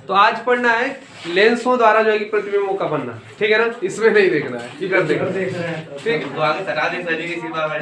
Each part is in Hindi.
तो आज पढ़ना है लेंसों द्वारा जो है कि प्रतिबिंबों का बनना, ठीक है ना, इसमें नहीं देखना है, इधर देखना है, ठीक। तो आगे सटा दे सजी की सीमा में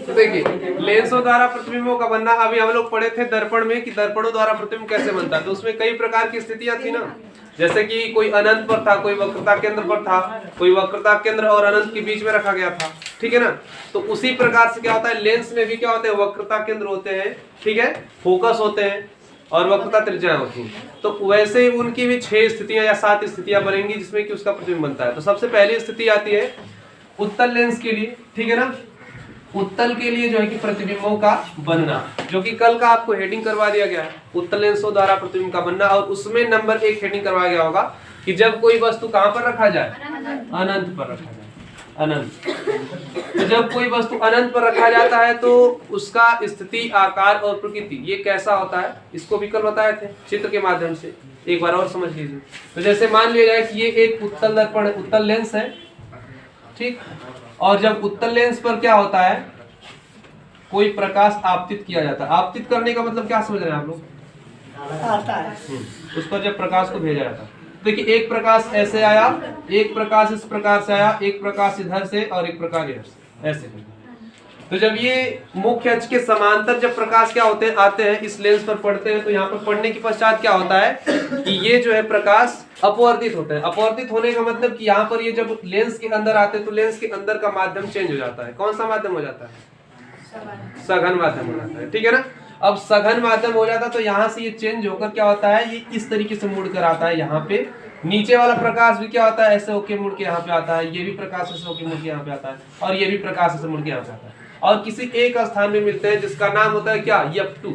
तो देखिए लेंसों द्वारा प्रतिबिंबों का बनना, अभी हम लोग पढ़े थे दर्पण में कि दर्पणों द्वारा प्रतिबिंब कैसे बनता है। तो उसमें कई प्रकार की स्थितियां थी ना, जैसे कि कोई अनंत पर था, कोई वक्रता केंद्र पर था, कोई वक्रता केंद्र और अनंत के बीच में रखा गया था, ठीक है ना। तो उसी प्रकार से क्या होता है, लेंस में भी क्या होते हैं, वक्रता केंद्र होते हैं, ठीक है, फोकस होते हैं और वक्रता त्रिज्या होती है। तो वैसे ही उनकी भी 6 स्थितियां या 7 स्थितियां बनेंगी जिसमें कि उसका प्रतिबिंब बनता है। तो सबसे पहली स्थिति आती है उत्तल लेंस के लिए, ठीक है ना। उत्तल के लिए जो है कि प्रतिबिंबों का बनना, जो कि कल का आपको हेडिंग करवा दिया गया है, उत्तल लेंसों द्वारा प्रतिबिंब का बनना। और उसमें नंबर 1 हेडिंग करवाया गया होगा कि जब कोई वस्तु कहां पर रखा जाए, अनंत पर रखा जाए, अनंत। तो जब कोई वस्तु अनंत पर रखा जाता है तो उसका स्थिति, आकार और प्रकृति ये कैसा होता है, इसको भी कल बताए थे चित्र के माध्यम से, एक बार और समझ लीजिए। तो जैसे मान लिया जाए कि ये एक उत्तल दर्पण, उत्तल लेंस है, ठीक। और जब उत्तल लेंस पर क्या होता है, कोई प्रकाश आपतित किया जाता है। आपतित करने का मतलब क्या समझ रहे हैं आप लोग, आता है उस पर जब प्रकाश को भेजा जाता है। देखिए एक प्रकाश ऐसे आया, एक प्रकाश इस प्रकार से आया, एक प्रकाश इधर से और एक प्रकाश इधर से, ऐसे। तो जब ये मुख्य अक्ष के समांतर जब प्रकाश क्या होते हैं, आते हैं, इस लेंस पर पड़ते हैं, तो यहाँ पर पड़ने के पश्चात क्या होता है कि ये जो है प्रकाश अपवर्तित होते हैं। अपवर्तित होने का मतलब कि यहाँ पर ये जब लेंस के अंदर आते हैं तो लेंस के अंदर का माध्यम चेंज हो जाता है। कौन सा माध्यम हो जाता है, सघन माध्यम हो जाता है, ठीक है ना। अब सघन माध्यम हो जाता है तो यहाँ से ये चेंज होकर क्या होता है, ये इस तरीके से मुड़ कर आता है यहाँ पे। नीचे वाला प्रकाश भी क्या होता है, ऐसे होके मुड़ के यहाँ पे आता है, ये भी प्रकाश ऐसे होके मुड़ के यहाँ पे आता है, और ये भी प्रकाश ऐसे मुड़ के यहाँ पे आता है, और किसी एक स्थान में मिलते हैं जिसका नाम होता है क्या, F2,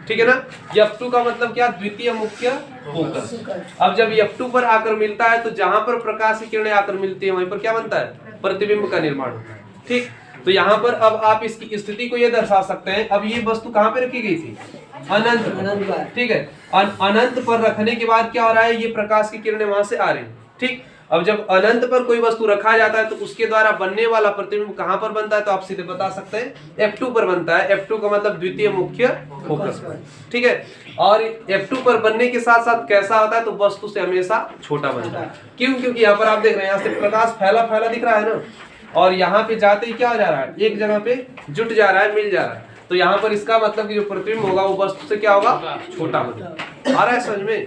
ठीक है ना। F2 का मतलब क्या, द्वितीय मुख्य फोकस। अब जब F2 पर आकर मिलता है तो जहां पर प्रकाश की किरणें आकर मिलती है वहीं पर क्या बनता है, प्रतिबिंब का निर्माण होता है, ठीक। तो यहाँ पर अब आप इसकी स्थिति को ये दर्शा सकते हैं। अब ये वस्तु कहाँ पे रखी गई थी, अनंत, ठीक है। अनंत पर रखने के बाद क्या हो रहा है, ये प्रकाश की किरणें वहां से आ रही हैं, ठीक। अब जब अनंत पर कोई वस्तु रखा जाता है तो उसके द्वारा बनने वाला प्रतिबिंब कहां पर बनता है, तो आप सीधे बता सकते हैं F2 पर बनता है। F2 का मतलब द्वितीय मुख्य फोकस पर, ठीक है। और F2 पर बनने के साथ साथ कैसा होता है, तो वस्तु से हमेशा छोटा बनता है। क्यों, क्योंकि यहाँ पर आप देख रहे हैं यहाँ से प्रकाश फैला फैला दिख रहा है ना, और यहाँ पे जाते ही क्या हो जा रहा है, एक जगह पे जुट जा रहा है, मिल जा रहा है। तो यहाँ पर इसका मतलब कि जो प्रतिबिंब होगा वो वस्तु से क्या होगा, छोटा होगा। आ रहा है समझ में,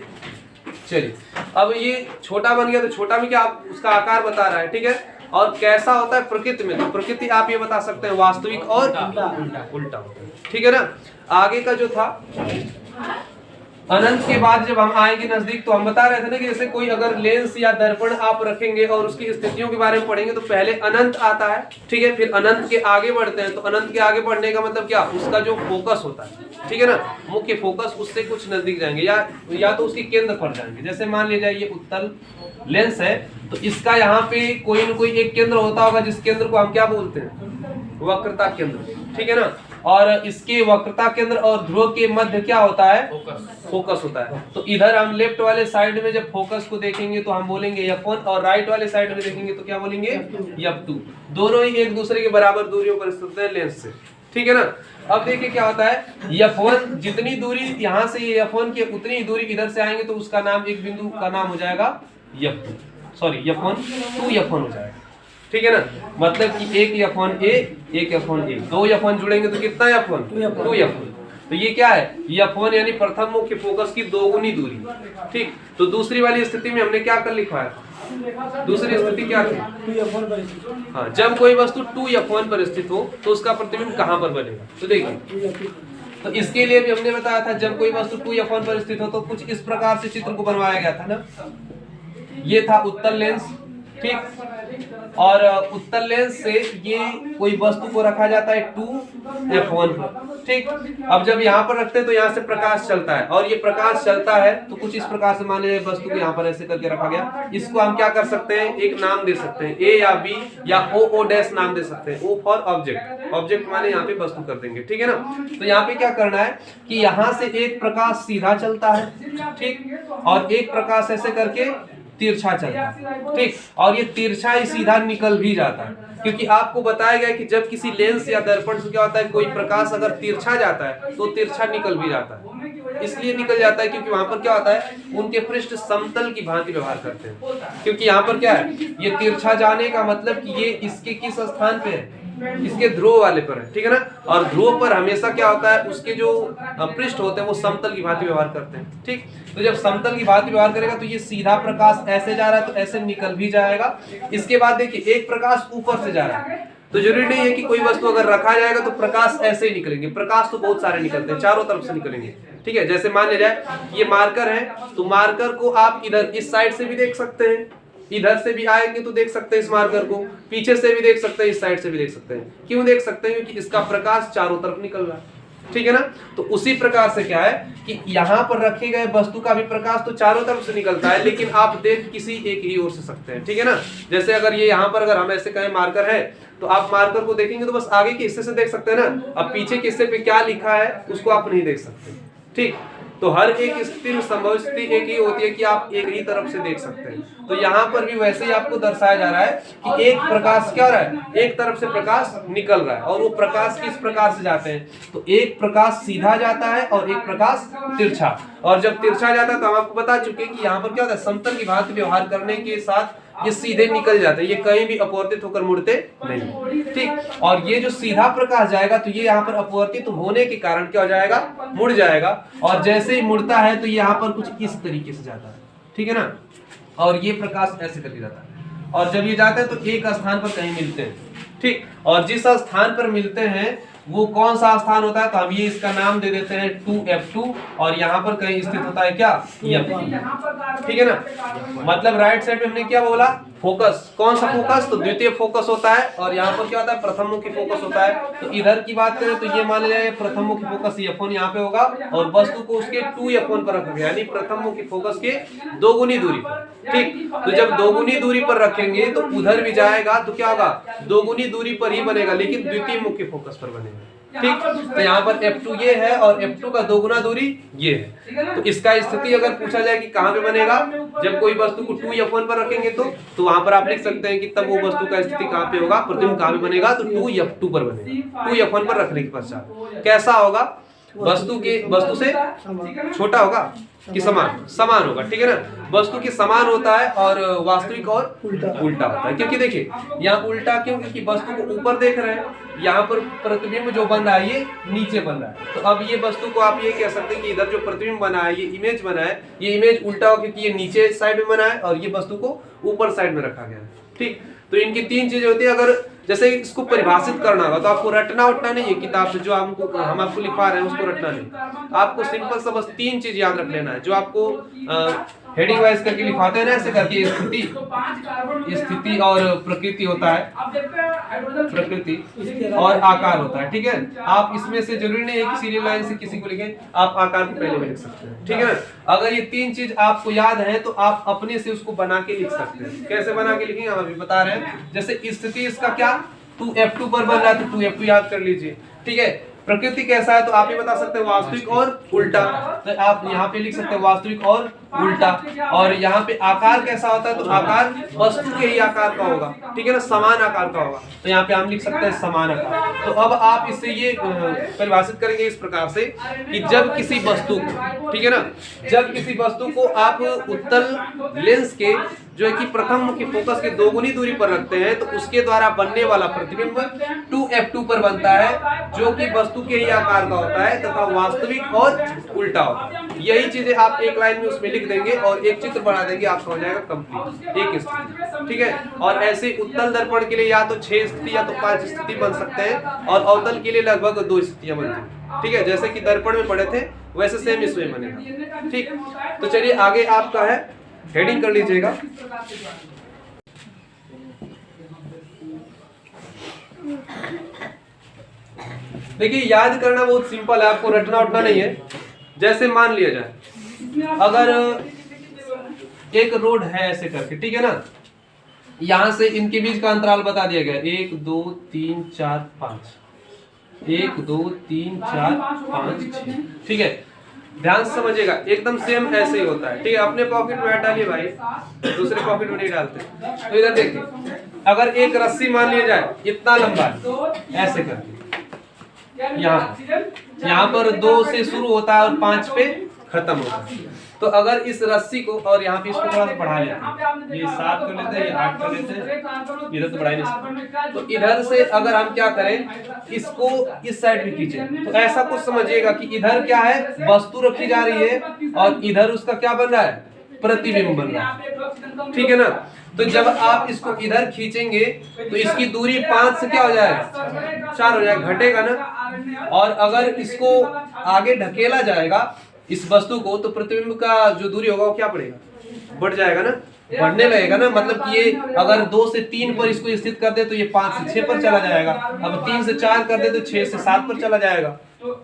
चलिए। अब ये छोटा बन गया तो छोटा में क्या उसका आकार बता रहा है, ठीक है। और कैसा होता है प्रकृति में, तो प्रकृति आप ये बता सकते हैं वास्तविक और उल्टा होता है, ठीक है ना। आगे का जो था अनंत के बाद जब हम आएंगे नजदीक तो हम बता रहे थे ना कि जैसे कोई अगर लेंस या दर्पण आप रखेंगे और उसकी स्थितियों के बारे में पढ़ेंगे तो पहले अनंत आता है, ठीक है। फिर अनंत के आगे बढ़ते हैं, तो अनंत के आगे बढ़ने का मतलब क्या, उसका जो फोकस होता है, ठीक है ना, मुख्य फोकस, उससे कुछ नजदीक जाएंगे या तो उसके केंद्र पर जाएंगे। जैसे मान लीजिए ये उत्तल लेंस है तो इसका यहाँ पे कोई न कोई एक केंद्र होता होगा जिस केंद्र को हम क्या बोलते हैं, वक्रता केंद्र, ठीक है ना। और इसके वक्रता केंद्र और ध्रुव के मध्य क्या होता है, फोकस होता है। तो इधर हम लेफ्ट वाले साइड में जब फोकस को देखेंगे तो हम बोलेंगे F1, और राइट वाले साइड में देखेंगे तो क्या बोलेंगे, F2। दोनों ही एक दूसरे के बराबर दूरियों पर स्थित है लेंस से, ठीक है ना। अब देखिए क्या होता है, F1 जितनी दूरी यहाँ से F1 की उतनी ही दूरी इधर से आएंगे तो उसका नाम, एक बिंदु का नाम हो जाएगा F2, सॉरी F1 2F1 हो जाएगा, ठीक है ना। मतलब कि एक F1A, एक F1A, 2 F1 जुड़ेंगे तो कितना F1, 2F1। तो ये क्या है, F1 यानी प्रथम मुख्य फोकस की दोगुनी दूरी, ठीक। तो दूसरी वाली स्थिति में हमने क्या कर लिखा है, दूसरी स्थिति क्या थी, हाँ, जब कोई वस्तु 2F1 पर स्थित हो तो उसका प्रतिबिंब कहां पर बनेगा। तो देखिए, तो इसके लिए भी हमने बताया था जब कोई वस्तु 2F1 पर स्थित हो तो कुछ इस प्रकार से चित्र को बनवाया गया था ना। ये था उत्तल लेंस, ठीक। और उत्तल लेंस से ये कोई वस्तु को रखा जाता है 2F1 पर, ठीक। अब जब यहाँ पर रखते हैं तो यहाँ से प्रकाश चलता है, और ये प्रकाश चलता है तो कुछ इस प्रकार से मान लीजिए वस्तु को यहाँ पर ऐसे करके रखा गया। इसको हम क्या कर सकते हैं, एक नाम दे सकते हैं, A या B या O डैश नाम दे सकते हैं। O फॉर ऑब्जेक्ट, ऑब्जेक्ट माने यहाँ पे वस्तु कर देंगे, ठीक है ना। तो यहाँ पे क्या करना है कि यहाँ से एक प्रकाश सीधा चलता है, ठीक, और एक प्रकाश ऐसे करके तिरछा चलता है, ठीक। और ये तिरछा ही सीधा निकल भी जाता है, क्योंकि आपको बताया गया कि जब किसी लेंस या दर्पण से क्या होता है, कोई प्रकाश अगर तिरछा जाता है तो तिरछा निकल भी जाता है। इसलिए निकल जाता है क्योंकि वहां पर क्या होता है, उनके पृष्ठ समतल की भांति व्यवहार करते हैं। क्योंकि यहाँ पर क्या है, ये तिरछा जाने का मतलब कि ये इसके किस स्थान पे है, इसके ध्रुव वाले पर है, ठीक है ना। और ध्रुव पर हमेशा क्या होता है, उसके जो पृष्ठ होते हैं वो समतल की भांति व्यवहार करते हैं, ठीक। तो जब समतल की भांति व्यवहार करेगा तो ये सीधा प्रकाश ऐसे जा रहा है तो ऐसे निकल भी जाएगा। इसके बाद देखिए एक प्रकाश ऊपर से जा रहा है, तो जरूरी नहीं है कि कोई वस्तु अगर रखा जाएगा तो प्रकाश ऐसे ही निकलेंगे, प्रकाश तो बहुत सारे निकलते हैं, चारों तरफ से निकलेंगे, ठीक है। जैसे मान लिया जाए ये मार्कर है, तो मार्कर को आप इधर इस साइड से भी देख सकते हैं, इधर से भी आएंगे तो देख सकते हैं इस मार्कर को, पीछे से भी देख सकते हैं, इस साइड से भी देख सकते हैं। क्यों देख सकते हैं, क्योंकि इसका प्रकाश चारों तरफ निकल रहा है, ठीक है ना। तो उसी प्रकार से क्या है कि यहाँ पर रखे गए वस्तु का भी प्रकाश तो चारों तरफ से निकलता है, लेकिन आप देख किसी एक ही ओर से सकते हैं, ठीक है ना। जैसे अगर ये यहाँ पर अगर हम ऐसे कहें मार्कर है, तो आप मार्कर को देखेंगे तो बस आगे के हिस्से से देख सकते हैं ना, अब पीछे के हिस्से पे क्या लिखा है उसको आप नहीं देख सकते, ठीक। तो हर एक स्थिति में संभव स्थिति एक ही होती है कि आप एक ही तरफ से देख सकते हैं। तो यहाँ पर भी वैसे ही आपको दर्शाया जा रहा है कि एक प्रकाश क्या हो रहा है, एक तरफ से प्रकाश निकल रहा है, और वो प्रकाश किस प्रकार से जाते हैं, तो एक प्रकाश सीधा जाता है और एक प्रकाश तिरछा। और जब तिरछा जाता है तो हम आपको बता चुके हैं कि यहाँ पर क्या होता है, समतल की भांति व्यवहार करने के साथ ये सीधे निकल जाते हैं, ये कहीं भी अपवर्तित होकर मुड़ते नहीं, ठीक। और ये जो सीधा प्रकाश जाएगा तो ये यहाँ पर अपवर्तित होने के कारण क्या हो जाएगा, मुड़ जाएगा। और जैसे ही मुड़ता है तो यहाँ पर कुछ इस तरीके से जाता है, ठीक है ना। और ये प्रकाश ऐसे करके जाता है, और जब ये जाते हैं तो एक स्थान पर कहीं मिलते हैं, ठीक। और जिस स्थान पर मिलते हैं वो कौन सा स्थान होता है, तो हम ये इसका नाम दे देते हैं 2F2, और यहाँ पर कहीं स्थित होता है क्या, F2, ठीक है ना। मतलब राइट साइड में हमने क्या बोला, फोकस, कौन सा फोकस, तो द्वितीय फोकस होता है, और यहाँ पर क्या होता है, प्रथम मुखी फोकस होता है। तो इधर की बात करें तो ये मान लिया प्रथम मुखी फोकस F1 यहाँ पे होगा, और वस्तु को उसके 2F1 पर रखेंगे, यानी प्रथम मुखी फोकस के 2 गुनी दूरी पर, ठीक। तो जब 2 गुनी दूरी पर रखेंगे तो उधर भी जाएगा तो क्या होगा, 2 गुनी दूरी पर ही बनेगा, लेकिन द्वितीय मुख्य फोकस पर बनेगा, ठीक। तो यहाँ पर F2 ये है और F2 का 2 गुना दूरी ये है। तो इसका स्थिति अगर पूछा जाए कि कहाँ पे बनेगा, जब कोई वस्तु को 2F1 पर रखेंगे तो वहां पर आप लिख सकते हैं कि तब वो वस्तु का स्थिति कहाँ पे होगा, प्रतिबिंब कहाँ पे बनेगा, तो 2F2 पर बनेगा। 2F1 पर रखने के पश्चात कैसा होगा, वस्तु से छोटा होगा कि समान होगा, ठीक है ना। वस्तु के समान होता है और वास्तविक और उल्टा होता है। क्योंकि देखिए यहाँ उल्टा क्यों, क्योंकि वस्तु को ऊपर देख रहे हैं, यहाँ पर प्रतिबिंब जो बन रहा है ये नीचे बन रहा है। तो अब ये वस्तु को आप ये कह सकते हैं कि इधर जो प्रतिबिंब बना है, ये इमेज बना है, ये इमेज उल्टा हो क्योंकि ये नीचे साइड में बना है और ये वस्तु को ऊपर साइड में रखा गया है, ठीक। तो इनकी 3 चीजें होती है। अगर जैसे इसको परिभाषित करना होगा तो आपको रटना उठना नहीं है, किताब से जो हम आपको लिखवा रहे हैं उसको रटना नहीं, आपको सिंपल सा बस 3 चीज याद रख लेना है, जो आपको हेडिंग वाइज करके लिखवाते हैं ना, ऐसे करके स्थिति और प्रकृति होता है, प्रकृति और आकार होता है, ठीक है। आप इसमें से जरूरी नहीं है कि सीरियल लाइन से किसी को लिखें, आप आकार को पहले में लिख सकते हैं, ठीक है ना। अगर ये 3 चीज आपको याद है तो आप अपने से उसको बना के लिख सकते हैं। कैसे बना के लिखेंगे हम अभी बता रहे हैं। जैसे स्थिति इसका क्या 2F2 पर बन रहा है तो 2F2 याद कर लीजिए, ठीक है। प्रकृति कैसा है तो आप ये बता सकते हैं वास्तविक और उल्टा, तो आप यहाँ पे लिख सकते हैं वास्तविक और उल्टा। और यहाँ पे आकार कैसा होता है तो आकार वस्तु के ही आकार का होगा, ठीक है ना, समान आकार का होगा, तो यहाँ पे हम लिख सकते हैं समान आकार। तो अब आप इससे ये परिभाषित करेंगे इस प्रकार से कि जब किसी वस्तु को, ठीक है ना, जब किसी वस्तु को आप उत्तल लेंस के जो है कि प्रथम मुख्य फोकस के 2 गुनी दूरी पर रखते हैं तो उसके द्वारा बनने वाला प्रतिबिंब 2F2 पर बनता है, जो कि वस्तु के ही आकार का होता है तथा वास्तविक और उल्टा होता है। यही चीजें आप एक लाइन में उसमें लिख देंगे और एक चित्र बना देंगे, आपका हो जाएगा कंप्लीट एक स्थिति, ठीक है। और ऐसे उत्तल दर्पण के लिए या तो 6 स्थिति या तो 5 स्थिति बन सकते हैं, और अवतल के लिए लगभग 2 स्थितियां बनती हैं, ठीक है। जैसे कि दर्पण में पढ़े थे वैसे सेम इसमें बनेगा, ठीक। तो चलिए आगे आपका है, हेडिंग कर लीजिएगा। देखिए याद करना बहुत सिंपल है, आपको रटना उठना नहीं है। जैसे मान लिया जाए अगर एक रोड है ऐसे करके, ठीक है ना, यहां से इनके बीच का अंतराल बता दिया गया 1 2 3 4 5, 1 2 3 4 5 6, ठीक है। ध्यान से समझिएगा, एकदम सेम ऐसे ही होता है। ठीक है, अपने पॉकेट में डालिए भाई, दूसरे पॉकेट में नहीं डालते। तो इधर देखिए, अगर एक रस्सी मान लिया जाए इतना लंबा, ऐसे करके यहाँ पर 2 से शुरू होता है और 5 पे खत्म होता है। तो अगर इस रस्सी को और यहाँ पे इसको थोड़ा सा बढ़ा लेते हैं, ये 7 कर लेते हैं, ये 8 कर लेते हैं, इधर तो बढ़ा ही नहीं सकते। तो इधर से अगर हम क्या करें, इसको इस साइड भी खींचे, तो ऐसा कुछ समझिएगा कि इधर क्या है, वस्तु रखी जा रही है और इधर उसका क्या बन रहा है, प्रतिबिंब बन रहा है। ठीक है ना। तो जब आप इसको इधर खींचेंगे तो इसकी दूरी 5 से क्या हो जाएगा, 4 हो जाएगा, घटेगा ना। और अगर इसको आगे ढकेला जाएगा इस वस्तु को, तो प्रतिबिंब का जो दूरी होगा वो क्या पड़ेगा, बढ़ जाएगा ना, बढ़ने लगेगा ना। मतलब कि ये अगर 2 से 3 पर इसको स्थित कर दे तो ये 5 से 6 पर चला जाएगा, अब 3 से 4 कर दे तो 6 से 7 पर चला जाएगा,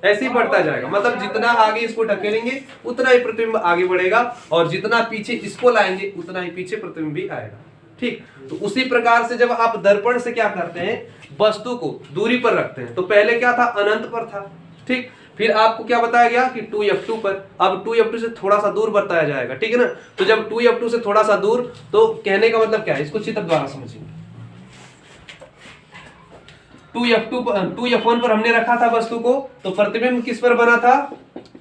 ऐसे ही बढ़ता जाएगा। मतलब जितना आगे इसको ढकेलेंगे उतना ही प्रतिबिंब आगे बढ़ेगा, और जितना पीछे इसको लाएंगे उतना ही पीछे प्रतिबिंब भी आएगा। ठीक, तो उसी प्रकार से जब आप दर्पण से क्या करते हैं, वस्तु को दूरी पर रखते हैं। तो पहले क्या था, अनंत पर था। ठीक, फिर आपको क्या बताया गया कि 2f2 पर, अब 2f2 से थोड़ा सा दूर बताया जाएगा। ठीक है ना। तो जब 2f2 से थोड़ा सा दूर, तो कहने का मतलब क्या है, इसको चित्र द्वारा समझिए। 2f1 पर हमने रखा था वस्तु को, तो प्रतिबिंब किस पर बना था,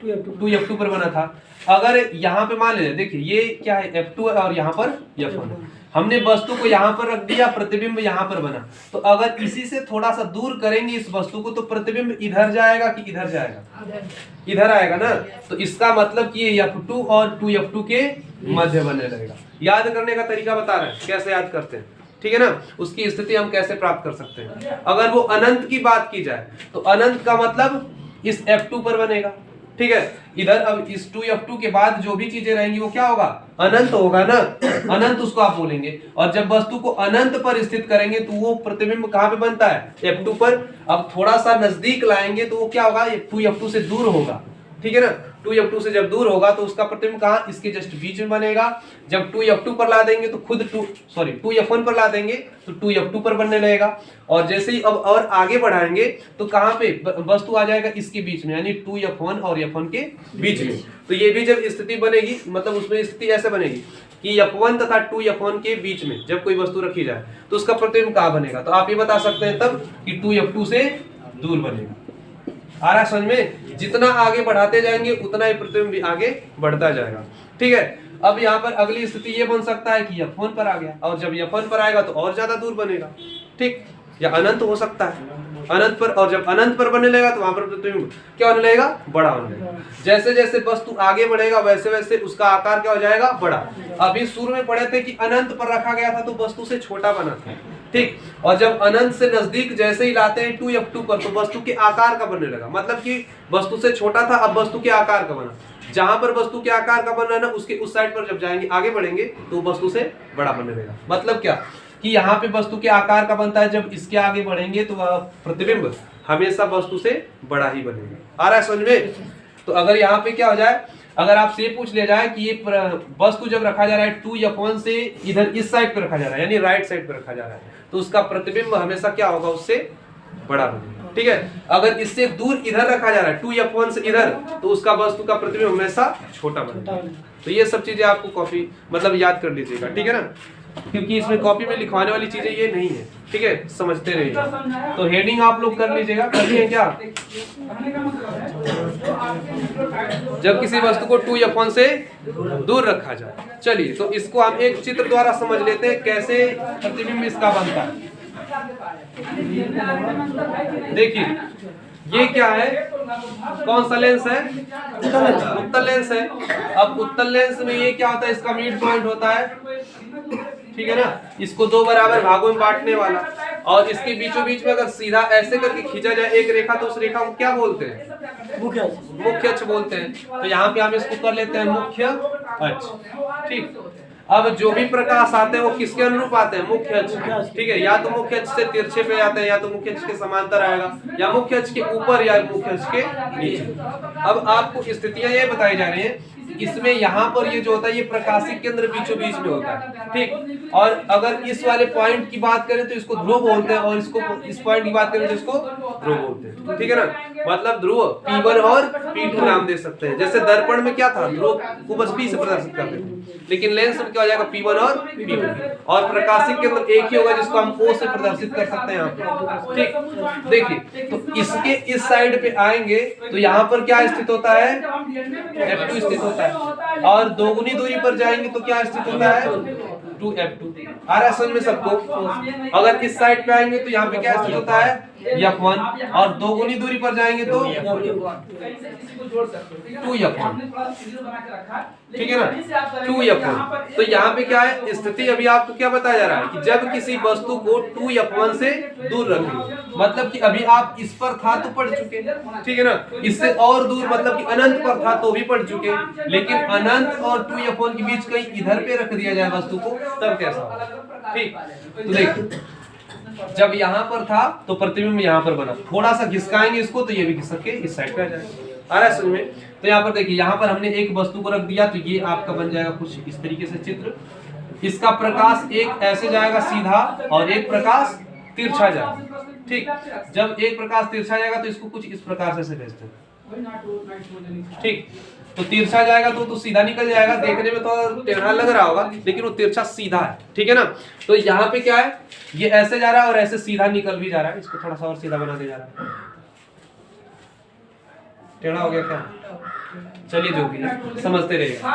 2f2 पर बना था। अगर यहाँ पे मान लीजिए, देखिए ये क्या है, f2 और यहाँ पर f1, हमने वस्तु को यहाँ पर रख दिया, प्रतिबिंब यहाँ पर बना। तो अगर इसी से थोड़ा सा दूर करेंगे इस वस्तु को, तो प्रतिबिंब इधर जाएगा कि इधर जाएगा, इधर आएगा ना। तो इसका मतलब कि ये f2 और 2f2 के मध्य बनने लगेगा। याद करने का तरीका बता रहे हैं, कैसे याद करते हैं। ठीक है ना, उसकी स्थिति हम कैसे प्राप्त कर सकते हैं। अगर वो अनंत की बात की जाए तो अनंत का मतलब इस f2 पर बनेगा। ठीक है, इधर अब इस 2f2 के बाद जो भी चीजें रहेंगी वो क्या होगा, अनंत होगा ना, अनंत उसको आप बोलेंगे। और जब वस्तु को अनंत पर स्थित करेंगे तो वो प्रतिबिंब कहाँ पे बनता है, f2 पर। अब थोड़ा सा नजदीक लाएंगे तो वो क्या होगा, ये 2f2 से दूर होगा। ठीक है ना, 2f2 से जब दूर होगा तो उसका प्रतिबिंब कहाँ, इसके जस्ट बीच में बनेगा। जब 2f2 पर ला देंगे तो खुद 2f1 पर ला देंगे तो 2f2 पर बनने लगेगा। और जैसे ही अब और आगे बढ़ाएंगे तो कहाँ पे वस्तु आ जाएगा, इसके बीच में, यानी 2f1 और f1 के बीच में। तो ये भी जब स्थिति बनेगी, मतलब उसमें स्थिति ऐसे बनेगी कि f1 तथा 2f1 के बीच में जब कोई वस्तु रखी जाए तो उसका प्रतिबिंब कहाँ बनेगा। तो आप ये बता सकते हैं तब कि 2f2 से दूर बनेगा। आ रहा है समझ में, जितना आगे बढ़ाते जाएंगे उतना ही प्रतिबिंब भी आगे बढ़ता जाएगा। ठीक है, अब यहाँ पर अगली स्थिति ये बन सकता है कि f1 पर आ गया, और जब f1 पर आएगा तो और ज्यादा दूर बनेगा। ठीक, या अनंत हो सकता है अनंत पर, और जब अनंत पर बनने लगेगा तो वहां पर प्रतिबिंब क्या होने लगेगा, बड़ा होने लगेगा। जैसे जैसे वस्तु आगे बढ़ेगा वैसे वैसे उसका आकार क्या हो जाएगा, बड़ा। अभी शुरू में पढ़े थे कि अनंत पर रखा गया था तो वस्तु से छोटा बना था। ठीक, और जब अनंत से नजदीक जैसे ही लाते हैं 2f2 पर तो वस्तु के आकार का बनने लगा। मतलब कि वस्तु से छोटा था, अब वस्तु के आकार का बना। जहां पर वस्तु के आकार का बनना है ना, उसके उस साइड पर जब जाएंगे, आगे बढ़ेंगे तो वस्तु से बड़ा बनने लगेगा। मतलब क्या कि यहाँ पे वस्तु के आकार का बनता है, जब इसके आगे बढ़ेंगे तो वह प्रतिबिंब हमेशा वस्तु से बड़ा ही बनेगा। आ रहा है समझ में। तो अगर यहाँ पे क्या हो जाए, अगर आपसे ये पूछ लिया जाए कि ये वस्तु जब रखा जा रहा है 2f1 से इधर इस साइड पे रखा जा रहा है, यानी राइट साइड पे रखा जा रहा है, तो उसका प्रतिबिंब हमेशा क्या होगा, उससे बड़ा बनेगा। ठीक है, अगर इससे दूर इधर रखा जा रहा है 2f1 से इधर, तो उसका वस्तु का प्रतिबिंब हमेशा छोटा बनेगा। तो ये सब चीजें आपको कॉपी मतलब याद कर लीजिएगा। ठीक है ना, क्योंकि इसमें कॉपी में लिखवाने वाली चीजें ये नहीं है। ठीक है, समझते रहिए। तो हेडिंग आप लोग कर लीजिएगा, कर लिए क्या। जब किसी वस्तु को 2f1 से दूर रखा जाए, चलिए तो इसको हम एक चित्र द्वारा समझ लेते हैं कैसे प्रतिबिंब इसका बनता है। देखिए ये क्या है, कौन सा लेंस है, उत्तल लेंस है। अब उत्तल लेंस में ये क्या होता है, इसका मिड पॉइंट होता है। ठीक है ना, इसको 2 बराबर भागों में बांटने वाला, और इसके बीचों बीच में अगर सीधा ऐसे करके खींचा जाए एक रेखा, तो उस रेखा को क्या बोलते हैं, मुख्य अक्ष बोलते हैं। तो यहाँ पे हम इसको कर लेते हैं मुख्य अक्ष। ठीक, अब जो भी प्रकाश आते हैं वो किसके अनुरूप आते हैं, मुख्य अक्ष। ठीक है, या तो मुख्य अक्ष से तिरछे पे आते हैं, या तो मुख्य अक्ष के समांतर आएगा, या मुख्य अक्ष के ऊपर, या मुख्य अक्ष के नीचे। अब आपको स्थितियां ये बताई जा रही हैं इसमें यहाँ पर ये जो होता है ये प्रकाशिक केंद्र बीचों बीच में होता है, ठीक। और अगर इस वाले पॉइंट की बात करें तो इसको ध्रुव बोलते हैं, और इसको इस पॉइंट की बात करें तो इसको ध्रुव बोलते हैं, ठीक है ना। मतलब ध्रुव P1 और P2 नाम दे सकते हैं। जैसे दर्पण में क्या था, ध्रुव को बस P से प्रदर्शित करते थे, लेकिन लेंस में क्या हो जाएगा P1 और P2। और प्रकाशिक केंद्र एक ही होगा जिसको हम O से प्रदर्शित कर सकते हैं यहाँ पे, ठीक। देखिए तो इसके इस साइड पे आएंगे तो यहाँ पर क्या स्थित होता है, F2 स्थित होता है। और दोगुनी दूरी पर जाएंगे तो क्या स्थित होता है, 2F2। आ रहा है समझ में सबको। अगर इस साइड पे आएंगे तो यहाँ पे क्या स्थित होता है, F1। और दोगुनी दूरी पर जाएंगे तो 2F1, ठीक है ना, 2F1। तो यहाँ पे क्या है स्थिति, अभी आपको क्या बताया जा रहा है कि जब किसी वस्तु को 2F1 से दूर रखेंगे, मतलब कि अभी आप इस पर था तो पढ़ चुके, ठीक है ना। इससे और दूर मतलब कि अनंत पर था तो भी पढ़ चुके, लेकिन अनंत और 2F1 के बीच कहीं इधर पे रख दिया जाए वस्तु को तब कैसा होगा, ठीक। तो देखिए जब यहाँ पर था तो प्रतिबिंब यहाँ पर बना, थोड़ा सा घिसकाएंगे इसको तो ये भी घिसक के इस साइड पे आ जाएगा। आ रहा है समझ में। तो यहाँ पर देखिए यहाँ पर हमने एक वस्तु को रख दिया तो ये आपका बन जाएगा कुछ इस तरीके से चित्र। इसका प्रकाश एक ऐसे जाएगा सीधा और एक प्रकाश तिरछा जाएगा, ठीक। जब एक प्रकाश तिरछा जाएगा तो इसको कुछ इस प्रकार से भेजते हैं, ठीक। तो तिरछा जाएगा तो सीधा निकल जाएगा, देखने में तो टेढ़ा लग रहा होगा लेकिन वो तिरछा सीधा है, ठीक है ना। तो यहाँ पे क्या है, ये ऐसे जा रहा है और ऐसे सीधा निकल भी जा रहा है। इसको थोड़ा सा और सीधा बना दे जा रहा है, टेढ़ा हो गया क्या, चलिए जो भी समझते रहिएगा।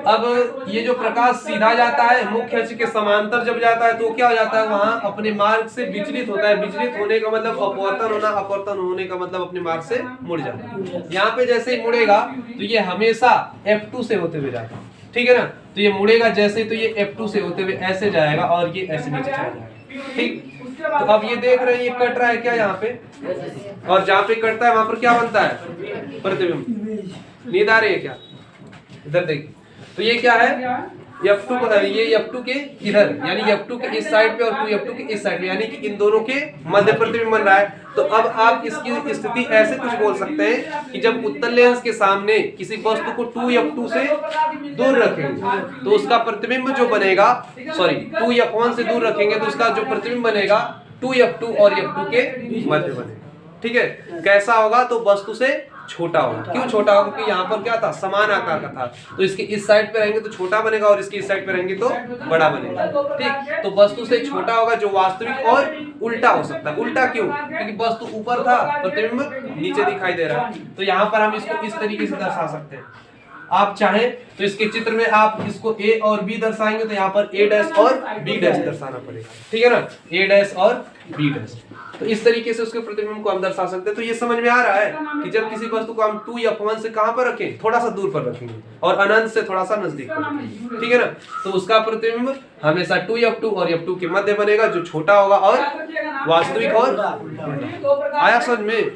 अब ये जो प्रकाश सीधा जाता है मुख्य अक्ष के समांतर जब जाता है तो क्या हो जाता है, वहां अपने मार्ग से विचलित होता है। विचलित होने का मतलब अपवर्तन होना, अपवर्तन होने का मतलब अपने मार्ग से मुड़ जाना। यहाँ पे जैसे ही मुड़ेगा तो ये हमेशा F2 से होते हुए जाता है, ठीक है ना। तो ये मुड़ेगा जैसे तो ये F2 से होते हुए ऐसे जाएगा और ये ऐसे नीचे चला जाएगा, ठीक। तो अब ये देख रहे हैं ये कट रहा है क्या यहाँ पे, और जहाँ पे कटता है वहां पर क्या बनता है, प्रतिबिंब। नींद आ रही है क्या, इधर देखिए। तो ये क्या है, F2 ये F2 के इधर यानी F2 के इस साइड पे और 2F2 के इस साइड पे, यानी कि इन दोनों के मध्य प्रतिबिंब बन रहा है। तो अब आप इसकी स्थिति ऐसे कुछ बोल सकते हैं कि जब उत्तल लेंस के सामने किसी वस्तु को 2F2 से दूर रखेंगे तो उसका प्रतिबिंब जो बनेगा, सॉरी 2F1 से दूर रखेंगे तो उसका जो प्रतिबिंब बनेगा 2F2 और F2 के मध्य बनेगा, ठीक है। कैसा होगा, तो वस्तु से छोटा होगा। क्यों छोटा होगा, क्योंकि यहाँ पर क्या था, समान आकार का था। तो इसके इस साइड पे रहेंगे तो छोटा बनेगा और इसके इस साइड पे रहेंगे तो बड़ा बनेगा, ठीक। तो वस्तु से छोटा होगा जो वास्तविक और उल्टा हो सकता है। उल्टा क्यों, क्योंकि वस्तु ऊपर था प्रतिबिंब नीचे दिखाई दे रहा है। तो यहाँ पर हम इसको इस तरीके से दर्शा सकते हैं। आप चाहें तो इसके चित्र में आप इसको A और B दर्शाएंगे तो यहाँ पर A' और B' दर्शाना पड़ेगा, ठीक है ना, A' और B'। तो इस तरीके से उसके प्रतिबिंब को हम दर्शा सकते हैं। तो ये समझ में आ रहा है कि जब किसी वस्तु को हम 2F1 से कहां पर रखें, थोड़ा सा दूर पर रखेंगे और अनंत से थोड़ा सा नजदीक पर रखेंगे, ठीक है ना। तो उसका प्रतिबिंब हमेशा 2F2 और F2 के मध्य बनेगा जो छोटा होगा और वास्तविक और आया समझ में।